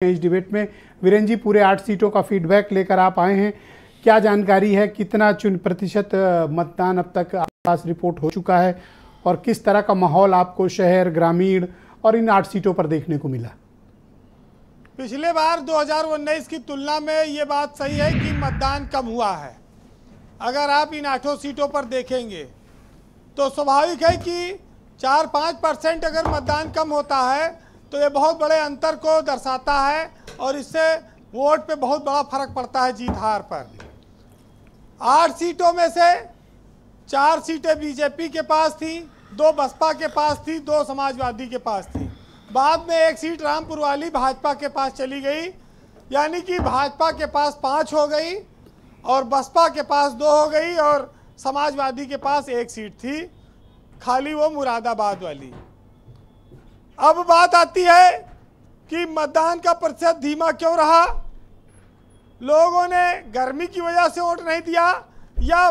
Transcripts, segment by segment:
इस डिबेट में। वीरेंद्र जी, पूरे 8 सीटों का फीडबैक लेकर आप आए हैं, क्या जानकारी है, कितना प्रतिशत मतदान अब तक आपके पास रिपोर्ट हो चुका है और किस तरह का माहौल आपको शहर, ग्रामीण और इन 8 सीटों पर देखने को मिला? पिछले बार 2019 की तुलना में ये बात सही है कि मतदान कम हुआ है। अगर आप इन 8 सीटों पर देखेंगे तो स्वाभाविक है कि 4-5% अगर मतदान कम होता है तो ये बहुत बड़े अंतर को दर्शाता है और इससे वोट पे बहुत बड़ा फर्क पड़ता है जीत हार पर। 8 सीटों में से 4 सीटें बीजेपी के पास थी, 2 बसपा के पास थी, 2 समाजवादी के पास थी। बाद में 1 सीट रामपुर वाली भाजपा के पास चली गई, यानी कि भाजपा के पास 5 हो गई और बसपा के पास 2 हो गई और समाजवादी के पास 1 सीट थी, खाली वो मुरादाबाद वाली। अब बात आती है कि मतदान का प्रतिशत धीमा क्यों रहा। लोगों ने गर्मी की वजह से वोट नहीं दिया या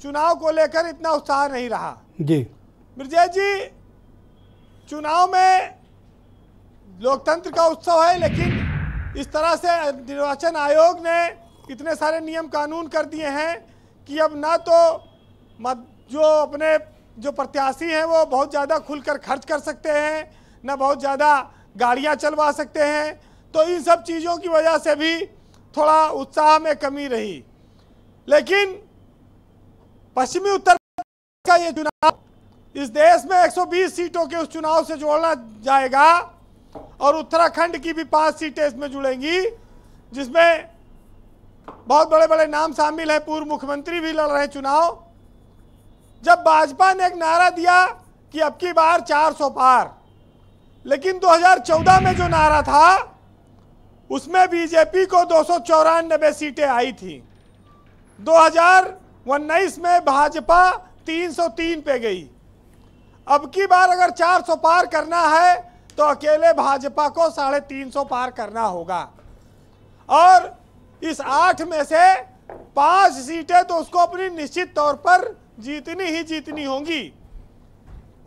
चुनाव को लेकर इतना उत्साह नहीं रहा? जी मिर्जा जी, चुनाव में लोकतंत्र का उत्सव है, लेकिन इस तरह से निर्वाचन आयोग ने इतने सारे नियम कानून कर दिए हैं कि अब ना तो जो प्रत्याशी हैं वो बहुत ज़्यादा खुलकर खर्च कर सकते हैं, ना बहुत ज़्यादा गाड़ियां चलवा सकते हैं। तो इन सब चीज़ों की वजह से भी थोड़ा उत्साह में कमी रही। लेकिन पश्चिमी उत्तर का ये चुनाव इस देश में 120 सीटों के उस चुनाव से जोड़ना जाएगा और उत्तराखंड की भी 5 सीटें इसमें जुड़ेंगी, जिसमें बहुत बड़े बड़े नाम शामिल हैं। पूर्व मुख्यमंत्री भी लड़ रहे हैं चुनाव। जब भाजपा ने एक नारा दिया कि अब की बार 400 पार, लेकिन 2014 में जो नारा था उसमें बीजेपी को 294 सीटें आई थी। 2019 में भाजपा 303 पे गई। अब की बार अगर 400 पार करना है तो अकेले भाजपा को 350 पार करना होगा और इस 8 में से 5 सीटें तो उसको अपनी निश्चित तौर पर जीतनी ही जीतनी होंगी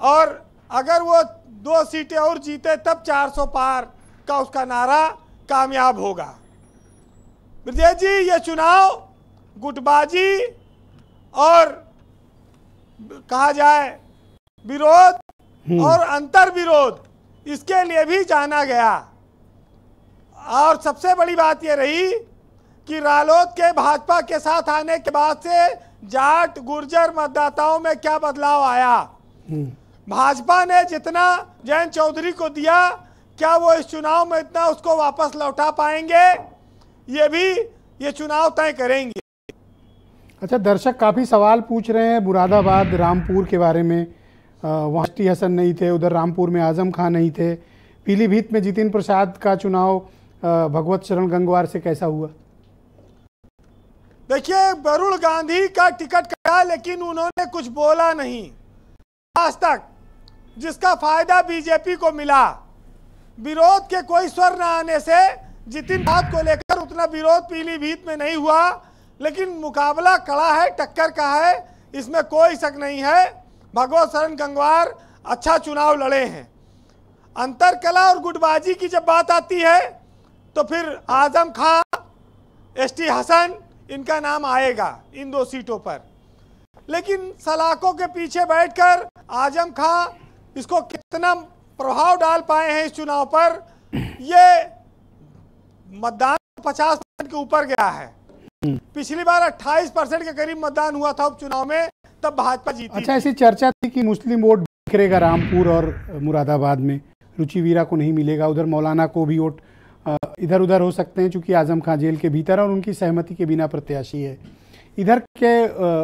और अगर वो 2 सीटें और जीते तब 400 पार का उसका नारा कामयाब होगा। ब्रजेश जी, ये चुनाव गुटबाजी और कहा जाए विरोध और अंतर विरोध, इसके लिए भी जाना गया। और सबसे बड़ी बात ये रही कि रालोद के भाजपा के साथ आने के बाद से जाट गुर्जर मतदाताओं में क्या बदलाव आया। भाजपा ने जितना जयंत चौधरी को दिया, क्या वो इस चुनाव में इतना उसको वापस लौटा पाएंगे, ये चुनाव तय करेंगे। अच्छा, दर्शक काफ़ी सवाल पूछ रहे हैं मुरादाबाद, रामपुर के बारे में। वहाँ एसटी हसन नहीं थे, उधर रामपुर में आजम खान नहीं थे। पीलीभीत में जितिन प्रसाद का चुनाव भगवत शरण गंगवार से कैसा हुआ? देखिए, वरुण गांधी का टिकट कटा, लेकिन उन्होंने कुछ बोला नहीं आज तक, जिसका फायदा बीजेपी को मिला। विरोध के कोई स्वर न आने से जितिन बात को लेकर उतना विरोध पीलीभीत में नहीं हुआ, लेकिन मुकाबला कड़ा है, टक्कर का है, इसमें कोई शक नहीं है। भगवत शरण गंगवार अच्छा चुनाव लड़े हैं। अंतरकला और गुटबाजी की जब बात आती है तो फिर आजम खान, एसटी हसन, इनका नाम आएगा इन 2 सीटों पर। लेकिन सलाखों के पीछे बैठकर आजम खान इसको कितना प्रभाव डाल पाए हैं इस चुनाव पर, ये मतदान 50% के ऊपर गया है। पिछली बार 28% के करीब मतदान हुआ था उपचुनाव में, तब भाजपा जीती। अच्छा, ऐसी चर्चा थी कि मुस्लिम वोट बिखरेगा रामपुर और मुरादाबाद में, रुचि वीरा को नहीं मिलेगा, उधर मौलाना को भी वोट इधर उधर हो सकते हैं चूंकि आजम खान जेल के भीतर और उनकी सहमति के बिना प्रत्याशी है। इधर के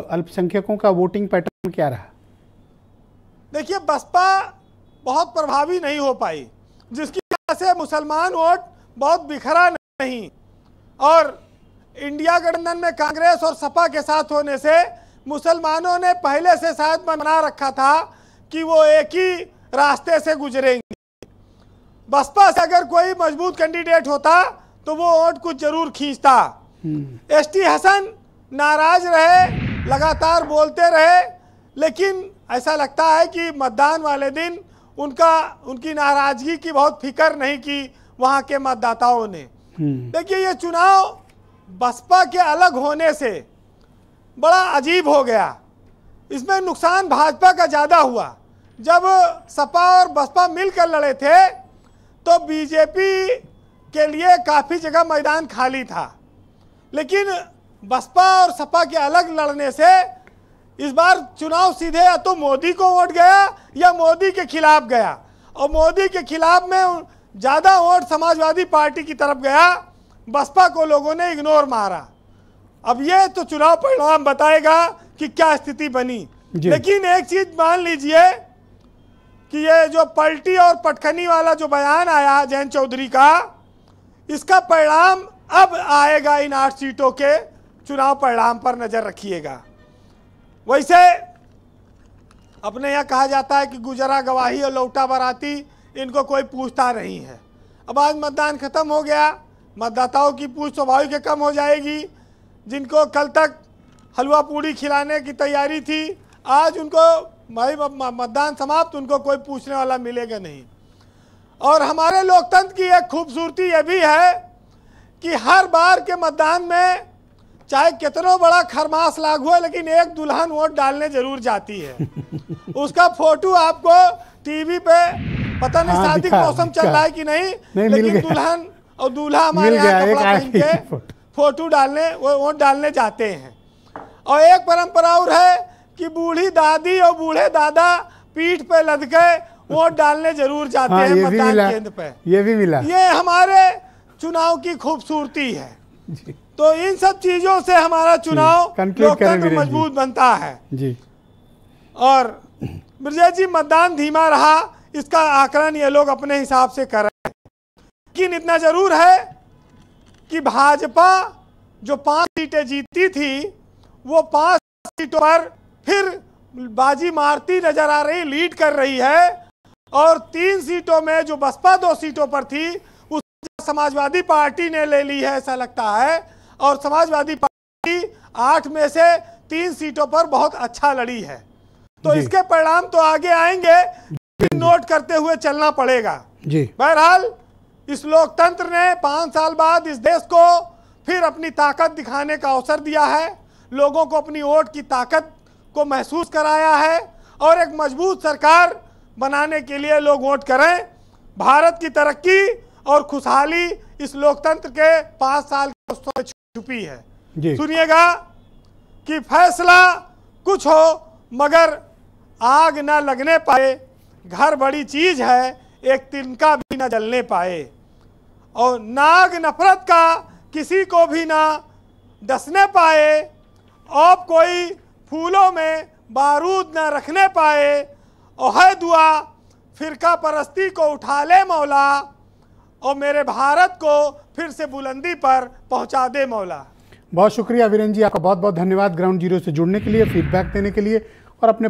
अल्पसंख्यकों का वोटिंग पैटर्न क्या रहा? देखिए, बसपा बहुत प्रभावी नहीं हो पाई, जिसकी वजह से मुसलमान वोट बहुत बिखरा नहीं और इंडिया गठबंधन में कांग्रेस और सपा के साथ होने से मुसलमानों ने पहले से शायद बना रखा था कि वो एक ही रास्ते से गुजरेंगे। बसपा से अगर कोई मजबूत कैंडिडेट होता तो वो वोट कुछ जरूर खींचता। एसटी हसन नाराज रहे, लगातार बोलते रहे, लेकिन ऐसा लगता है कि मतदान वाले दिन उनकी नाराजगी की बहुत फिक्र नहीं की वहां के मतदाताओं ने। देखिए ये चुनाव बसपा के अलग होने से बड़ा अजीब हो गया। इसमें नुकसान भाजपा का ज़्यादा हुआ। जब सपा और बसपा मिलकर लड़े थे तो बीजेपी के लिए काफ़ी जगह मैदान खाली था, लेकिन बसपा और सपा के अलग लड़ने से इस बार चुनाव सीधे या तो मोदी को वोट गया या मोदी के खिलाफ गया, और मोदी के खिलाफ में ज़्यादा वोट समाजवादी पार्टी की तरफ गया, बसपा को लोगों ने इग्नोर मारा। अब ये तो चुनाव परिणाम बताएगा कि क्या स्थिति बनी। लेकिन एक चीज मान लीजिए कि ये जो पलटी और पटखनी वाला जो बयान आया जयंत चौधरी का, इसका परिणाम अब आएगा। इन 8 सीटों के चुनाव परिणाम पर नजर रखिएगा। वैसे अपने यहाँ कहा जाता है कि गुजरा गवाही और लौटा बाराती, इनको कोई पूछता नहीं है। अब आज मतदान खत्म हो गया, मतदाताओं की पूछ स्वाभाविक कम हो जाएगी। जिनको कल तक हलवा पूड़ी खिलाने की तैयारी थी, आज उनको भाई मतदान समाप्त, उनको कोई पूछने वाला मिलेगा नहीं। और हमारे लोकतंत्र की एक खूबसूरती ये भी है कि हर बार के मतदान में चाहे कितना बड़ा खरमास लागू है, लेकिन एक दुल्हन वोट डालने जरूर जाती है। उसका फोटो आपको टीवी पे पता नहीं शादी का मौसम चल रहा है कि नहीं लेकिन दुल्हन और दूल्हा हमारे यहाँ कपड़ा पहन के फोटो डालने वोट डालने जाते हैं। और एक परंपरा और है कि बूढ़ी दादी और बूढ़े दादा पीठ पे लद के वोट डालने जरूर जाते हैं मतदान केंद्र पे। ये भी मिला। ये हमारे चुनाव की खूबसूरती है। तो इन सब चीजों से हमारा चुनाव लोकतंत्र मजबूत बनता है जी। और ब्रजेश जी, मतदान धीमा रहा, इसका आकलन ये लोग अपने हिसाब से कर रहे हैं। लेकिन इतना जरूर है कि भाजपा जो 5 सीटें जीती थी, वो 5 सीटों पर फिर बाजी मारती नजर आ रही, लीड कर रही है। और 3 सीटों में जो बसपा 2 सीटों पर थी, उस समाजवादी पार्टी ने ले ली है ऐसा लगता है। और समाजवादी पार्टी 8 में से 3 सीटों पर बहुत अच्छा लड़ी है। तो इसके परिणाम तो आगे आएंगे, नोट करते हुए चलना पड़ेगा जी। बहरहाल इस लोकतंत्र ने 5 साल बाद इस देश को फिर अपनी ताकत दिखाने का अवसर दिया है। लोगों को अपनी वोट की ताकत को महसूस कराया है और एक मजबूत सरकार बनाने के लिए लोग वोट करें। भारत की तरक्की और खुशहाली इस लोकतंत्र के 5 साल में छुपी है। सुनिएगा कि फैसला कुछ हो मगर आग न लगने पाए, घर बड़ी चीज है एक तिनका भी न जलने पाए। और नाग नफरत का किसी को भी ना डसने पाए, अब कोई फूलों में बारूद न रखने पाए। और है दुआ फिरका परस्ती को उठा ले मौला, और मेरे भारत को फिर से बुलंदी पर पहुंचा दे मौला। बहुत शुक्रिया वीरेंद्र जी, आपका बहुत बहुत धन्यवाद ग्राउंड जीरो से जुड़ने के लिए, फीडबैक देने के लिए और अपने